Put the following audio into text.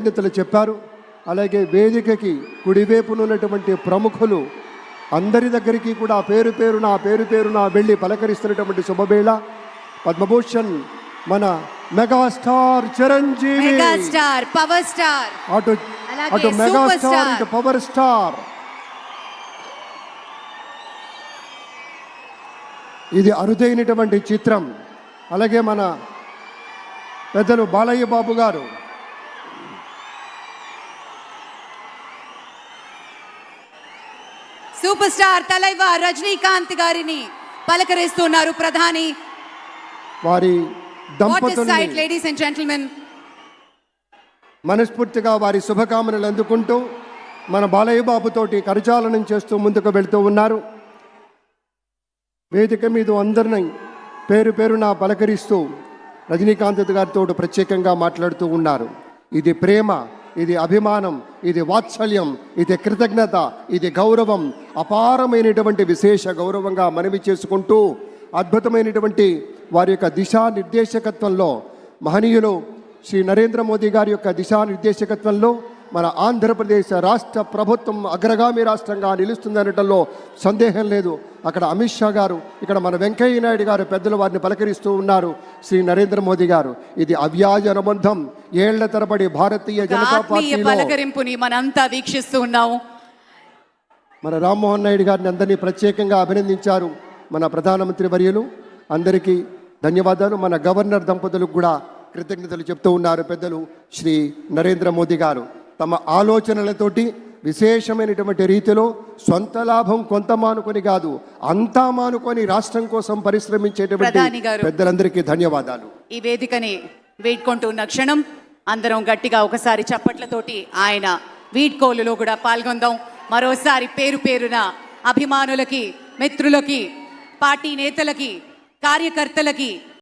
కృతజ్ఞతలు చెప్పారు. అలాగే వేదికకి కుడివైపునున్నటువంటి ప్రముఖులు అందరి దగ్గరికి కూడా పేరు పేరున వెళ్ళి పలకరిస్తున్నటువంటి శుభవేళ. పద్మభూషణ్ మన megastar Chiranjeevi, megastar power star, అటు మెగాస్టార్ ఇటు పవర్ స్టార్. ఇది అరుదైనటువంటి చిత్రం. అలాగే మన పెద్దలు బాలయ్య బాబు గారు, సూపర్ స్టార్ తలైవర్ రజనీకాంత్ గారిని పలకరిస్తున్నారు ప్రధాని. వారి దంపతుల్ని లేడీస్ అండ్ జెంటిల్మెన్ మనస్ఫూర్తిగా వారి శుభకామనలు అందుకుంటూ మన బాలయ్య బాబుతోటి కరచాలనం చేస్తూ ముందుకు వెళ్తూ ఉన్నారు. వేదిక మీద అందరినీ పేరున పలకరిస్తూ రజనీకాంత్ గారితో ప్రత్యేకంగా మాట్లాడుతూ ఉన్నారు. ఇది ప్రేమ, ఇది అభిమానం, ఇది వాత్సల్యం, ఇది కృతజ్ఞత, ఇది గౌరవం, అపారమైనటువంటి విశేష గౌరవంగా మనవి చేసుకుంటూ అద్భుతమైనటువంటి వారి యొక్క దిశానిర్దేశకత్వంలో మహనీయులు శ్రీ నరేంద్ర మోదీ గారి యొక్క దిశానిర్దేశకత్వంలో మన ఆంధ్రప్రదేశ్ రాష్ట్ర ప్రభుత్వం అగ్రగామి రాష్ట్రంగా నిలుస్తుందనటంలో సందేహం లేదు. అక్కడ అమిత్ షా గారు, ఇక్కడ మన వెంకయ్య నాయుడు గారు పెద్దలు వారిని పలకరిస్తూ ఉన్నారు. శ్రీ నరేంద్ర మోదీ గారు, ఇది అవ్యాజ అనుబంధం. ఏళ్ల తరబడి భారతీయ జనతా పార్టీ పలకరింపుని మనంతా వీక్షిస్తూ ఉన్నాము. మన రామ్మోహన్ నాయుడు గారిని అందరినీ ప్రత్యేకంగా అభినందించారు మన ప్రధానమంత్రి వర్యులు. అందరికీ ధన్యవాదాలు. మన గవర్నర్ దంపతులకు కూడా కృతజ్ఞతలు చెప్తూ ఉన్నారు పెద్దలు శ్రీ నరేంద్ర మోదీ గారు. తమ ఆలోచనలతోటి విశేషమైనటువంటి రీతిలో సొంత లాభం కొంత మానుకొని కాదు, అంతా మానుకొని రాష్ట్రం కోసం పరిశ్రమించేటువంటి పెద్దలందరికీ ధన్యవాదాలు. ఈ వేదికని వేడుకుంటున్న క్షణం అందరం గట్టిగా ఒకసారి చప్పట్లతోటి ఆయన వీడ్కోలులో కూడా పాల్గొందాం. మరోసారి పేరున అభిమానులకి, మిత్రులకి, పార్టీ నేతలకి, కార్యకర్తలకి